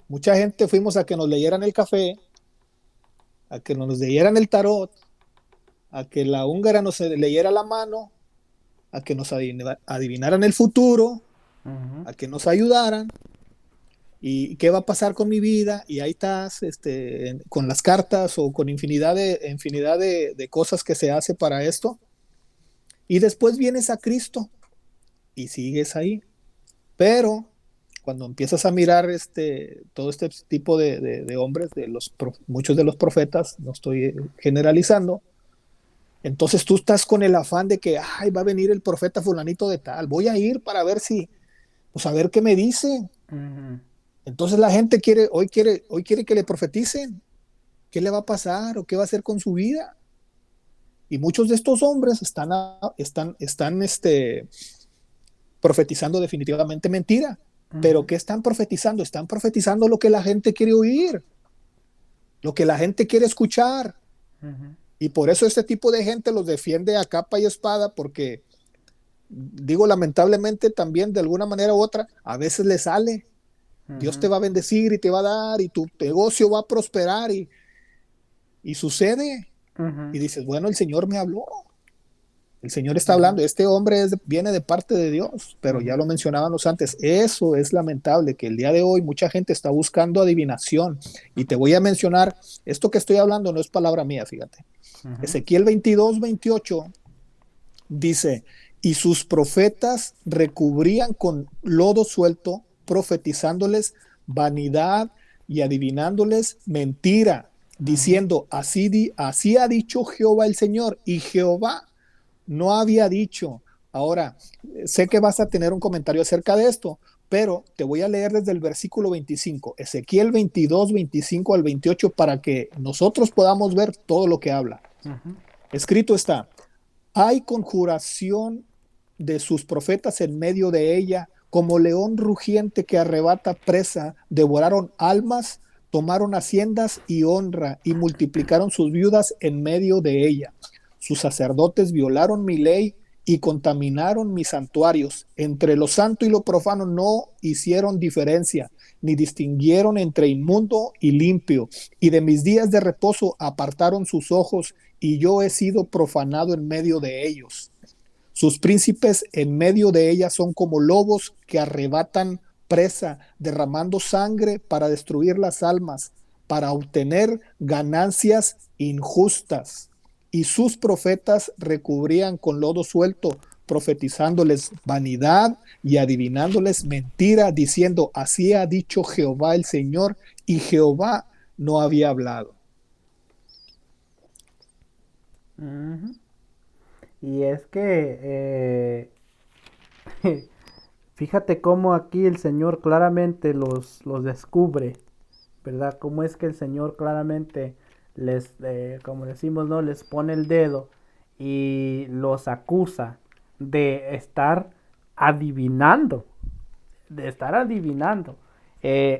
[SPEAKER 2] mucha gente fuimos a que nos leyeran el café, a que nos leyeran el tarot, a que la húngara nos leyera la mano, a que nos adivinaran el futuro,
[SPEAKER 1] Uh -huh.
[SPEAKER 2] a que nos ayudaran. ¿Y qué va a pasar con mi vida? Y ahí estás con las cartas o con infinidad de cosas que se hace para esto. Y después vienes a Cristo y sigues ahí. Pero cuando empiezas a mirar todo este tipo de hombres, muchos de los profetas, no estoy generalizando, Entonces tú estás con el afán de que, ay, va a venir el profeta fulanito de tal, voy a ir para ver si, pues a ver qué me dice.
[SPEAKER 1] Ujú,
[SPEAKER 2] Entonces la gente hoy quiere que le profeticen qué le va a pasar o qué va a hacer con su vida. Y muchos de estos hombres están profetizando definitivamente mentira. Pero
[SPEAKER 1] ujú,
[SPEAKER 2] ¿qué están profetizando? Están profetizando lo que la gente quiere oír, lo que la gente quiere escuchar.
[SPEAKER 1] ujú,
[SPEAKER 2] Y por eso este tipo de gente los defiende a capa y espada, porque, digo, lamentablemente también de alguna manera u otra, a veces le sale. Dios te
[SPEAKER 1] ujú,
[SPEAKER 2] va a bendecir y te va a dar y tu negocio va a prosperar y sucede.
[SPEAKER 1] ujú,
[SPEAKER 2] Y dices, bueno, el Señor me habló. El Señor está
[SPEAKER 1] ujú,
[SPEAKER 2] hablando, este hombre viene de parte de Dios, pero
[SPEAKER 1] ujú,
[SPEAKER 2] ya lo mencionábamos antes, eso es lamentable, que el día de hoy mucha gente está buscando adivinación. Y te voy a mencionar, esto que estoy hablando no es palabra mía, fíjate.
[SPEAKER 1] ujú,
[SPEAKER 2] Ezequiel 22:28 dice, y sus profetas recubrían con lodo suelto, profetizándoles vanidad y adivinándoles mentira,
[SPEAKER 1] ujú,
[SPEAKER 2] diciendo, así ha dicho Jehová el Señor, y Jehová no había dicho. Ahora, sé que vas a tener un comentario acerca de esto, pero te voy a leer desde el versículo 25, Ezequiel 22:25 al 28, para que nosotros podamos ver todo lo que habla.
[SPEAKER 1] ujú,
[SPEAKER 2] Escrito está, hay conjuración de sus profetas en medio de ella, como león rugiente que arrebata presa, devoraron almas, tomaron haciendas y honra, y multiplicaron sus viudas en medio de ella. Sus sacerdotes violaron mi ley y contaminaron mis santuarios. Entre lo santo y lo profano no hicieron diferencia, ni distinguieron entre inmundo y limpio. Y de mis días de reposo apartaron sus ojos, y yo he sido profanado en medio de ellos. Sus príncipes en medio de ella son como lobos que arrebatan presa, derramando sangre para destruir las almas, para obtener ganancias injustas. Y sus profetas recubrían con lodo suelto, profetizándoles vanidad y adivinándoles mentira, diciendo, así ha dicho Jehová el Señor, y Jehová no había hablado.
[SPEAKER 1] ujú. Y es que fíjate cómo aquí el Señor claramente los descubre, ¿verdad? Cómo es que el Señor claramente como decimos, ¿no? Les pone el dedo y los acusa de estar adivinando, de estar adivinando.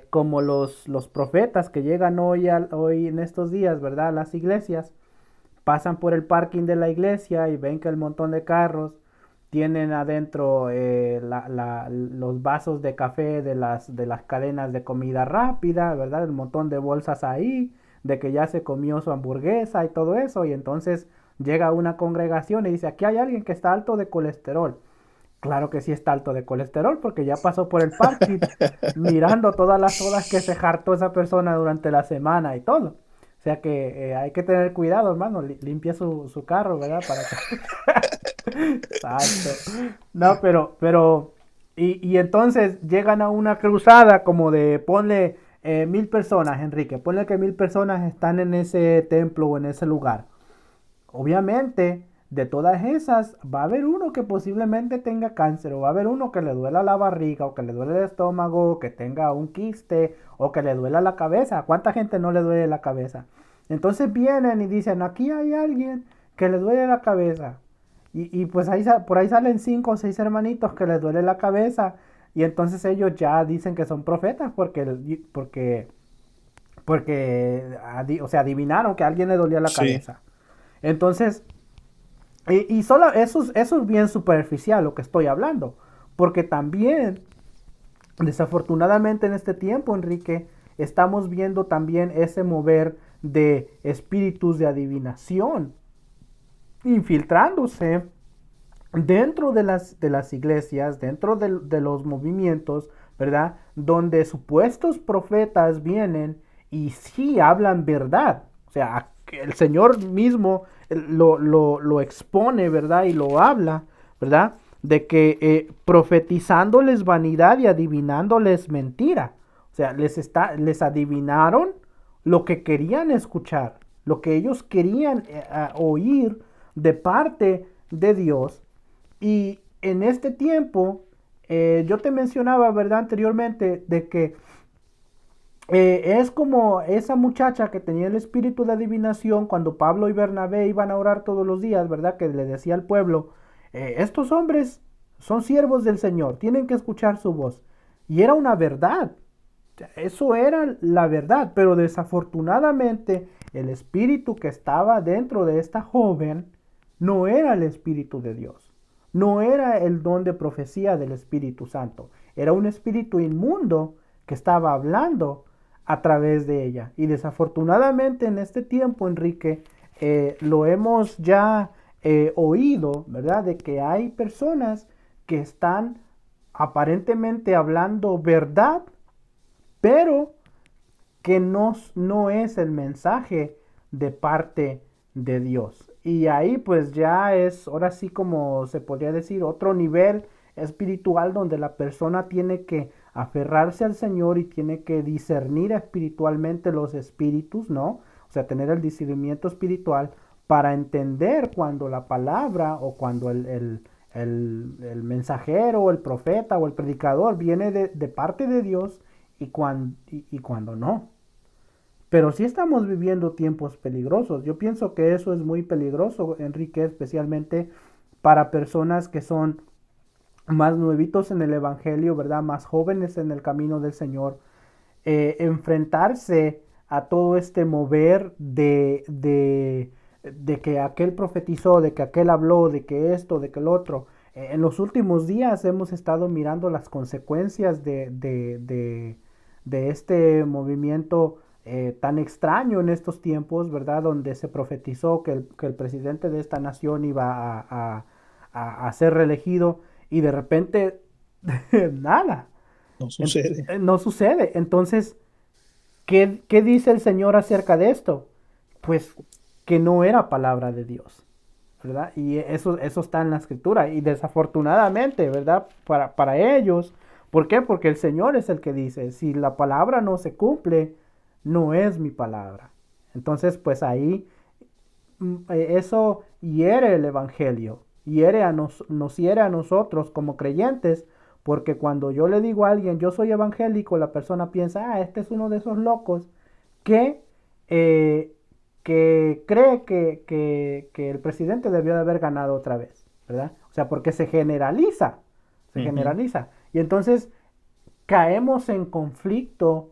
[SPEAKER 1] Como los profetas que llegan hoy en estos días, ¿verdad? A las iglesias, pasan por el parking de la iglesia y ven que el montón de carros tienen adentro los vasos de café de las cadenas de comida rápida, ¿verdad? El montón de bolsas ahí, de que ya se comió su hamburguesa y todo eso, y entonces llega una congregación y dice, aquí hay alguien que está alto de colesterol. Claro que sí está alto de colesterol porque ya pasó por el parking mirando todas las sodas que se hartó esa persona durante la semana y todo. O sea que hay que tener cuidado, hermano. Limpia su carro, ¿verdad? Para que... Exacto. No, y entonces llegan a una cruzada como de, ponle 1000 personas, Enrique. Ponle que 1000 personas están en ese templo o en ese lugar. Obviamente, de todas esas, va a haber uno que posiblemente tenga cáncer, o va a haber uno que le duela la barriga, o que le duele el estómago, o que tenga un quiste, o que le duela la cabeza. ¿A cuánta gente no le duele la cabeza? Entonces vienen y dicen, aquí hay alguien que le duele la cabeza. Y pues por ahí salen 5 o 6 hermanitos que les duele la cabeza. Y entonces ellos ya dicen que son profetas porque o sea, adivinaron que a alguien le dolía la
[SPEAKER 2] Sí.
[SPEAKER 1] cabeza. Entonces, y solo eso es bien superficial lo que estoy hablando. Porque también, desafortunadamente en este tiempo, Enrique, estamos viendo también ese mover de espíritus de adivinación infiltrándose dentro de las iglesias, dentro de los movimientos, ¿verdad? Donde supuestos profetas vienen y sí hablan verdad. O sea, el Señor mismo lo expone, ¿verdad? Y lo habla, ¿verdad? De que profetizándoles vanidad y adivinándoles mentira. O sea, les adivinaron lo que querían escuchar, lo que ellos querían oír de parte de Dios. Y en este tiempo, yo te mencionaba, ¿verdad? Anteriormente, de que es como esa muchacha que tenía el espíritu de adivinación cuando Pablo y Bernabé iban a orar todos los días, ¿verdad? Que le decía al pueblo, estos hombres son siervos del Señor, tienen que escuchar su voz. Y era una verdad, eso era la verdad, pero desafortunadamente el espíritu que estaba dentro de esta joven no era el espíritu de Dios, no era el don de profecía del Espíritu Santo, era un espíritu inmundo que estaba hablando a través de ella. Y desafortunadamente en este tiempo, Enrique, lo hemos ya oído, ¿verdad? De que hay personas que están aparentemente hablando verdad, pero que no es el mensaje de parte de Dios. Y ahí pues ya es, ahora sí como se podría decir, otro nivel espiritual donde la persona tiene que aferrarse al Señor y tiene que discernir espiritualmente los espíritus, ¿no? O sea, tener el discernimiento espiritual para entender cuando la palabra o cuando el mensajero, o el profeta o el predicador viene de parte de Dios y cuando no. Pero sí estamos viviendo tiempos peligrosos. Yo pienso que eso es muy peligroso, Enrique, especialmente para personas que son más nuevitos en el Evangelio, ¿verdad? Más jóvenes en el camino del Señor. Enfrentarse a todo este mover de que aquel profetizó, de que aquel habló, de que esto, de que el otro. En los últimos días hemos estado mirando las consecuencias de este movimiento tan extraño en estos tiempos, ¿verdad? Donde se profetizó que el presidente de esta nación iba a ser reelegido y de repente nada,
[SPEAKER 2] No sucede.
[SPEAKER 1] no sucede. Entonces, ¿qué dice el Señor acerca de esto? Pues que no era palabra de Dios, ¿verdad? Y eso está en la escritura. Y desafortunadamente, ¿verdad? Para ellos, ¿por qué? Porque el Señor es el que dice, si la palabra no se cumple, no es mi palabra. Entonces, pues ahí eso hiere el Evangelio, nos hiere a nosotros como creyentes, porque cuando yo le digo a alguien, yo soy evangélico, la persona piensa, este es uno de esos locos que, eh, que cree que el presidente debió de haber ganado otra vez, ¿verdad? O sea, porque se
[SPEAKER 2] Ujú.
[SPEAKER 1] generaliza. Y entonces caemos en conflicto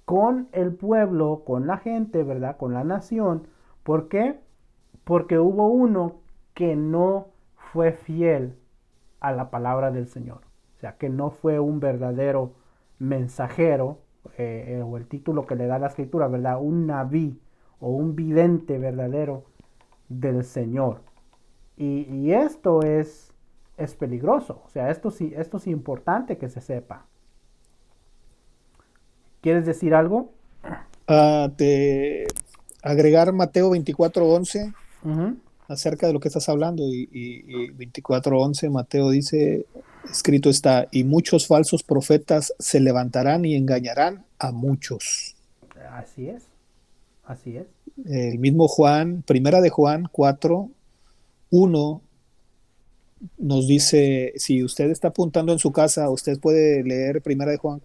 [SPEAKER 1] con el pueblo, con la gente, ¿verdad? Con la nación. ¿Por qué? Porque hubo uno que no fue fiel a la palabra del Señor. O sea, que no fue un verdadero mensajero, o el título que le da la escritura, ¿verdad? Un naví o un vidente verdadero del Señor. Y esto es peligroso. O sea, esto es importante que se sepa. ¿Quieres decir algo?
[SPEAKER 2] De agregar Mateo 24:11
[SPEAKER 1] Ujú.
[SPEAKER 2] acerca de lo que estás hablando y 24:11 Mateo dice, escrito está, y muchos falsos profetas se levantarán y engañarán a muchos.
[SPEAKER 1] Así es, así es.
[SPEAKER 2] El mismo Juan, primera de Juan 4:1 nos dice, si usted está apuntando en su casa, usted puede leer primera de Juan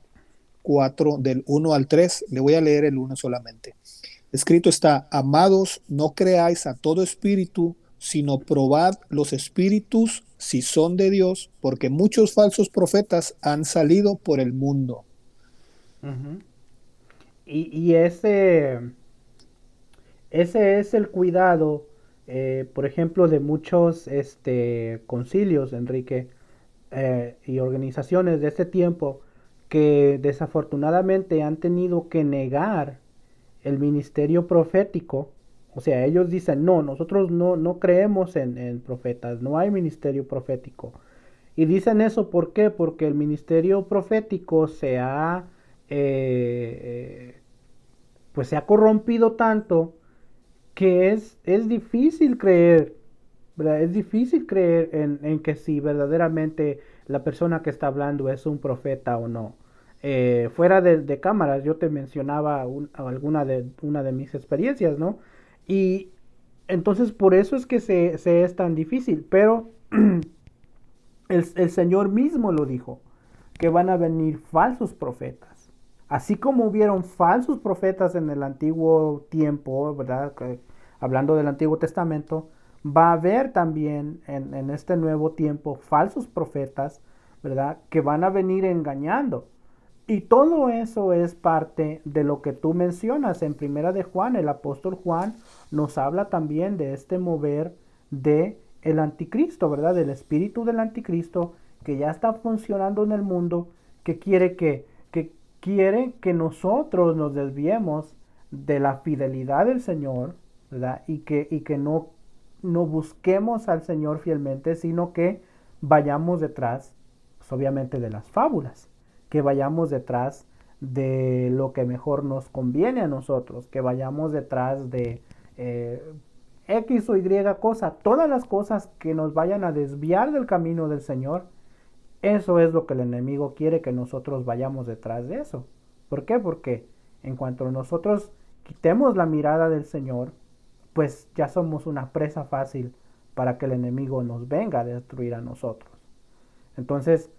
[SPEAKER 2] 4 del 1 al 3. Le voy a leer el 1 solamente. Escrito está, amados, no creáis a todo espíritu, sino probad los espíritus si son de Dios, porque muchos falsos profetas han salido por el mundo.
[SPEAKER 1] Ujú. Y ese es el cuidado, por ejemplo, de muchos concilios, Enrique, y organizaciones de este tiempo que desafortunadamente han tenido que negar el ministerio profético. O sea, ellos dicen, no, nosotros no creemos en profetas, no hay ministerio profético. Y dicen eso, ¿por qué? Porque el ministerio profético pues se ha corrompido tanto que es difícil creer, ¿verdad? Es difícil creer en que si verdaderamente la persona que está hablando es un profeta o no. Fuera de cámaras, yo te mencionaba una de mis experiencias, ¿no? Y Entonces, por eso es que se es tan difícil. Pero el Señor mismo lo dijo, que van a venir falsos profetas. Así como hubieron falsos profetas en el antiguo tiempo, ¿verdad? Hablando del Antiguo Testamento, va a haber también en este nuevo tiempo falsos profetas, ¿verdad? Que van a venir engañando. Y todo eso es parte de lo que tú mencionas en Primera de Juan. El apóstol Juan nos habla también de este mover de el anticristo, ¿verdad? Del espíritu del anticristo que ya está funcionando en el mundo, que quiere que nosotros nos desviemos de la fidelidad del Señor, ¿verdad? Y que no busquemos al Señor fielmente, sino que vayamos detrás, pues, obviamente, de las fábulas, que vayamos detrás de lo que mejor nos conviene a nosotros, que vayamos detrás de eh, X o Y cosa, todas las cosas que nos vayan a desviar del camino del Señor. Eso es lo que el enemigo quiere, que nosotros vayamos detrás de eso. ¿Por qué? Porque en cuanto nosotros quitemos la mirada del Señor, pues ya somos una presa fácil para que el enemigo nos venga a destruir a nosotros. Entonces,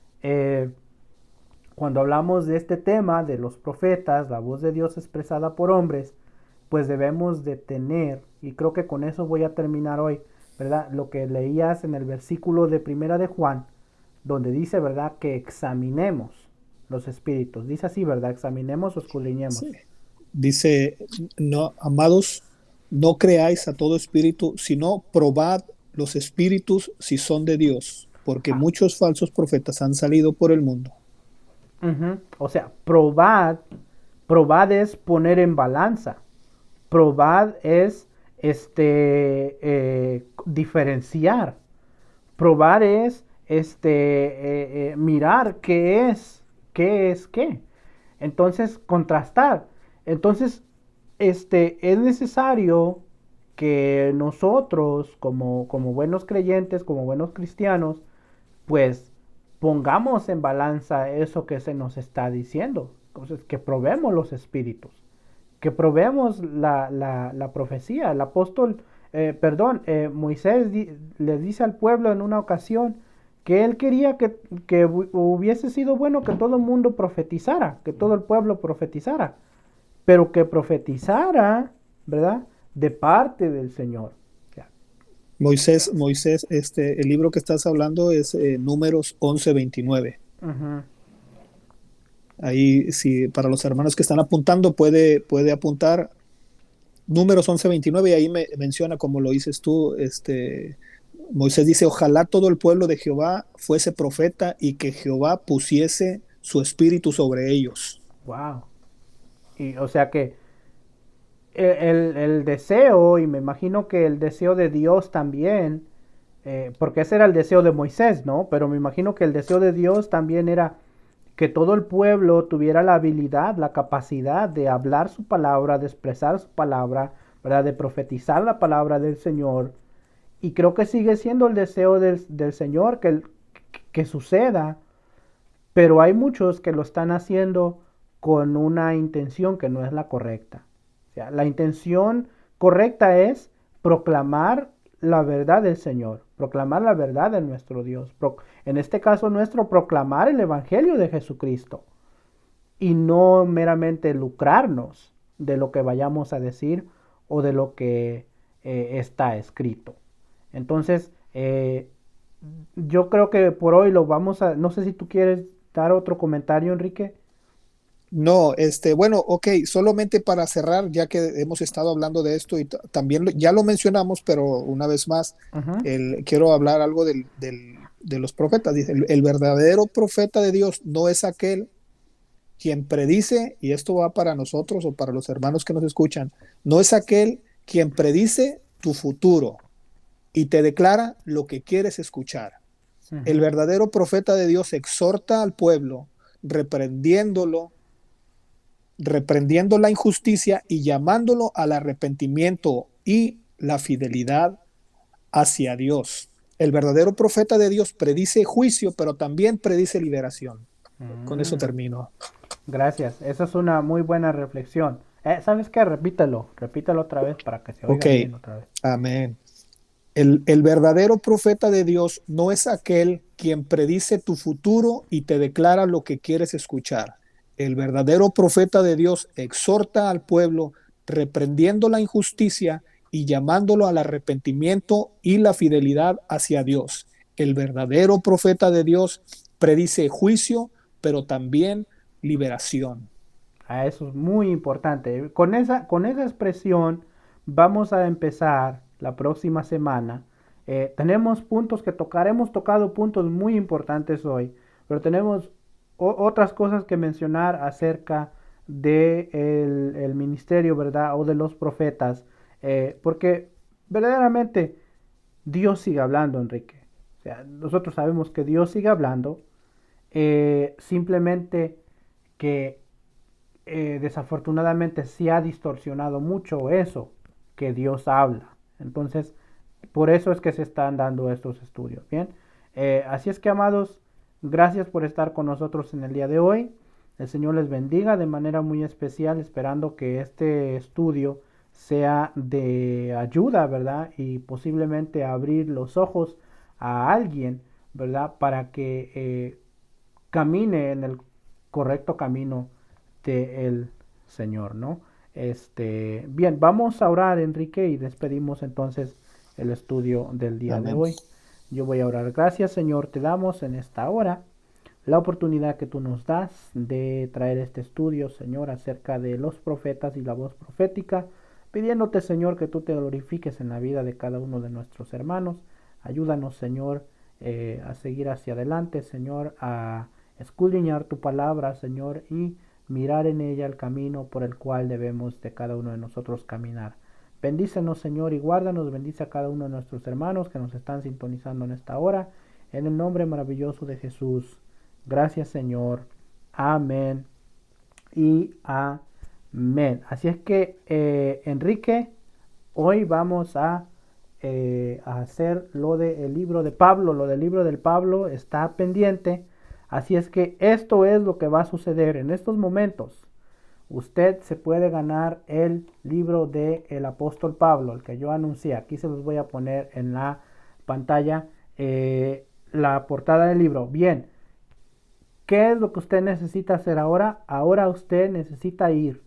[SPEAKER 1] cuando hablamos de este tema de los profetas, la voz de Dios expresada por hombres, pues debemos de tener, y creo que con eso voy a terminar hoy, ¿verdad? Lo que leías en el versículo de Primera de Juan, donde dice, ¿verdad? Que examinemos los espíritus. Dice así, ¿verdad? Examinemos o
[SPEAKER 2] Sí.
[SPEAKER 1] escudriñemos.
[SPEAKER 2] Dice, no, amados, no creáis a todo espíritu, sino probad los espíritus si son de Dios, porque
[SPEAKER 1] Ah,
[SPEAKER 2] muchos falsos profetas han salido por el mundo.
[SPEAKER 1] o sea, probad es poner en balanza. Probad es diferenciar. Probar es mirar qué es qué. Entonces, contrastar. Entonces, es necesario que nosotros, como buenos creyentes, como buenos cristianos, pues pongamos en balanza eso que se nos está diciendo. Entonces, que probemos los espíritus, que probemos la profecía. El apóstol, Moisés le dice al pueblo en una ocasión que él quería que hubiese sido bueno que todo el mundo profetizara, que todo el pueblo profetizara, pero que profetizara, ¿verdad? De parte del Señor.
[SPEAKER 2] Moisés, el libro que estás hablando es Números 11:29.
[SPEAKER 1] Ujú.
[SPEAKER 2] Ahí, si para los hermanos que están apuntando, puede apuntar Números 11:29 y ahí menciona, como lo dices tú, Moisés dice, ojalá todo el pueblo de Jehová fuese profeta y que Jehová pusiese su espíritu sobre ellos.
[SPEAKER 1] Wow. Y o sea que el deseo, y me imagino que el deseo de Dios también, porque ese era el deseo de Moisés, ¿no? Pero me imagino que el deseo de Dios también era que todo el pueblo tuviera la habilidad, la capacidad de hablar su palabra, de expresar su palabra, ¿verdad? De profetizar la palabra del Señor. Y creo que sigue siendo el deseo del Señor que suceda, pero hay muchos que lo están haciendo con una intención que no es la correcta. O sea, la intención correcta es proclamar la verdad del Señor, proclamar la verdad de nuestro Dios. En este caso nuestro, proclamar el Evangelio de Jesucristo y no meramente lucrarnos de lo que vayamos a decir o de lo que está escrito. Entonces, yo creo que por hoy lo vamos a... No sé si tú quieres dar otro comentario, Enrique.
[SPEAKER 2] No, bueno, ok, solamente para cerrar, ya que hemos estado hablando de esto y también ya lo mencionamos, pero una vez más,
[SPEAKER 1] Ujú.
[SPEAKER 2] quiero hablar algo de los profetas. Dice, el verdadero profeta de Dios no es aquel quien predice, y esto va para nosotros o para los hermanos que nos escuchan, no es aquel quien predice tu futuro y te declara lo que quieres escuchar. El
[SPEAKER 1] Ujú.
[SPEAKER 2] verdadero profeta de Dios exhorta al pueblo, reprendiéndolo, reprendiendo la injusticia y llamándolo al arrepentimiento y la fidelidad hacia Dios. El verdadero profeta de Dios predice juicio, pero también predice liberación. Con eso
[SPEAKER 1] Mm,
[SPEAKER 2] termino.
[SPEAKER 1] gracias. Esa es una muy buena reflexión. ¿Sabes qué? Repítelo otra vez para que se
[SPEAKER 2] Ok,
[SPEAKER 1] oiga bien otra vez.
[SPEAKER 2] amén. El verdadero profeta de Dios no es aquel quien predice tu futuro y te declara lo que quieres escuchar. El verdadero profeta de Dios exhorta al pueblo reprendiendo la injusticia y llamándolo al arrepentimiento y la fidelidad hacia Dios. El verdadero profeta de Dios predice juicio, pero también liberación.
[SPEAKER 1] Eso es muy importante. Con esa expresión vamos a empezar la próxima semana. Tenemos puntos que tocar, hemos tocado puntos muy importantes hoy, pero tenemos otras cosas que mencionar acerca de el ministerio, ¿verdad? O de los profetas, porque verdaderamente Dios sigue hablando, Enrique. O sea, nosotros sabemos que Dios sigue hablando, simplemente que desafortunadamente se ha distorsionado mucho eso que Dios habla. Entonces, por eso es que se están dando estos estudios. Bien, así es que, amados, gracias por estar con nosotros en el día de hoy. El Señor les bendiga de manera muy especial, esperando que este estudio sea de ayuda, ¿verdad? Y posiblemente abrir los ojos a alguien, ¿verdad? Para que camine en el correcto camino del Señor, ¿no? Bien, vamos a orar, Enrique, y despedimos entonces el estudio del día de
[SPEAKER 2] Amén.
[SPEAKER 1] hoy. Yo voy a orar. Gracias, Señor, te damos en esta hora la oportunidad que tú nos das de traer este estudio, Señor, acerca de los profetas y la voz profética, pidiéndote, Señor, que tú te glorifiques en la vida de cada uno de nuestros hermanos. Ayúdanos, Señor, a seguir hacia adelante, Señor, a escudriñar tu palabra, Señor, y mirar en ella el camino por el cual debemos de cada uno de nosotros caminar. Bendícenos, Señor, y guárdanos, bendice a cada uno de nuestros hermanos que nos están sintonizando en esta hora, en el nombre maravilloso de Jesús. Gracias, Señor. Amén y amén. Así es que, Enrique, hoy vamos a hacer lo del libro de Pablo. Lo del libro del Pablo está pendiente. Así es que esto es lo que va a suceder en estos momentos. Usted se puede ganar el libro del apóstol Pablo, el que yo anuncié. Aquí se los voy a poner en la pantalla, la portada del libro. Bien, ¿qué es lo que usted necesita hacer ahora? Ahora usted necesita ir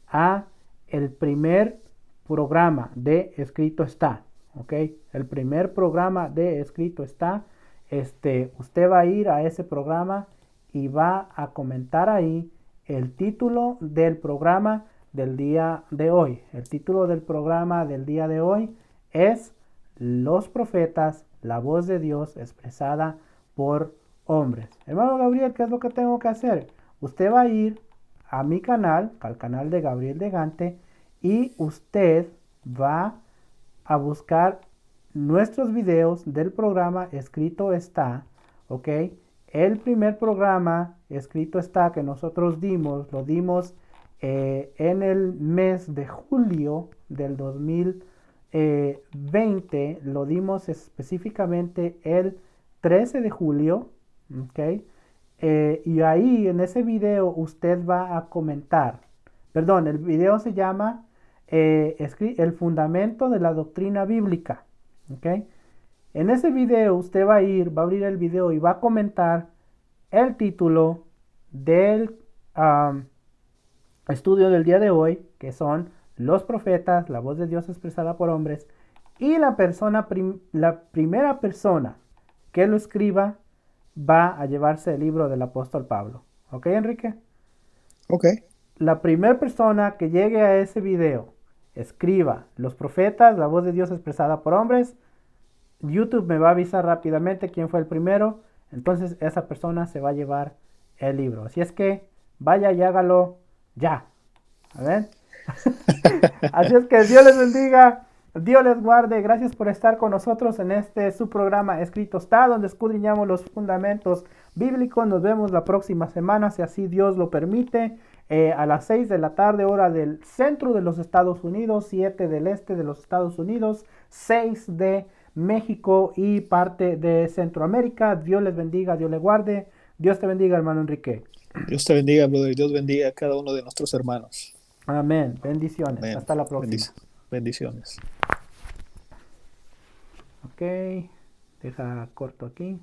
[SPEAKER 1] a el primer programa de Escrito Está, ¿ok? El primer programa de Escrito Está. Usted va a ir a ese programa y va a comentar ahí el título del programa del día de hoy. El título del programa del día de hoy es Los profetas, la voz de Dios expresada por hombres. Hermano Gabriel, ¿qué es lo que tengo que hacer? Usted va a ir a mi canal, al canal de Gabriel de Gante, y usted va a buscar nuestros videos del programa Escrito Está, ¿ok? El primer programa Escrito Está que nosotros dimos, lo dimos en el mes de julio del 2020, lo dimos específicamente el 13 de julio, ¿ok? Y ahí en ese video usted va a comentar, perdón, el video se llama El fundamento de la doctrina bíblica, ¿ok? En ese video usted va a abrir el video y va a comentar el título del estudio del día de hoy, que son los profetas, la voz de Dios expresada por hombres, y la primera persona que lo escriba va a llevarse el libro del apóstol Pablo. ¿Ok, Enrique?
[SPEAKER 2] Ok.
[SPEAKER 1] La primera persona que llegue a ese video, escriba los profetas, la voz de Dios expresada por hombres, YouTube me va a avisar rápidamente quién fue el primero, entonces esa persona se va a llevar el libro. Así es que vaya y hágalo ya. A ver. Así es que Dios les bendiga, Dios les guarde. Gracias por estar con nosotros en este su programa Escrito Está, donde escudriñamos los fundamentos bíblicos. Nos vemos la próxima semana, si así Dios lo permite, a las 6 de la tarde, hora del centro de los Estados Unidos, 7 del este de los Estados Unidos, 6 de México y parte de Centroamérica. Dios les bendiga, Dios les guarde. Dios te bendiga, hermano Enrique.
[SPEAKER 2] Dios te bendiga, brother. Dios bendiga a cada uno de nuestros hermanos.
[SPEAKER 1] Amén. Bendiciones.
[SPEAKER 2] Amén.
[SPEAKER 1] Hasta la próxima.
[SPEAKER 2] Bendiciones.
[SPEAKER 1] Ok. Deja corto aquí.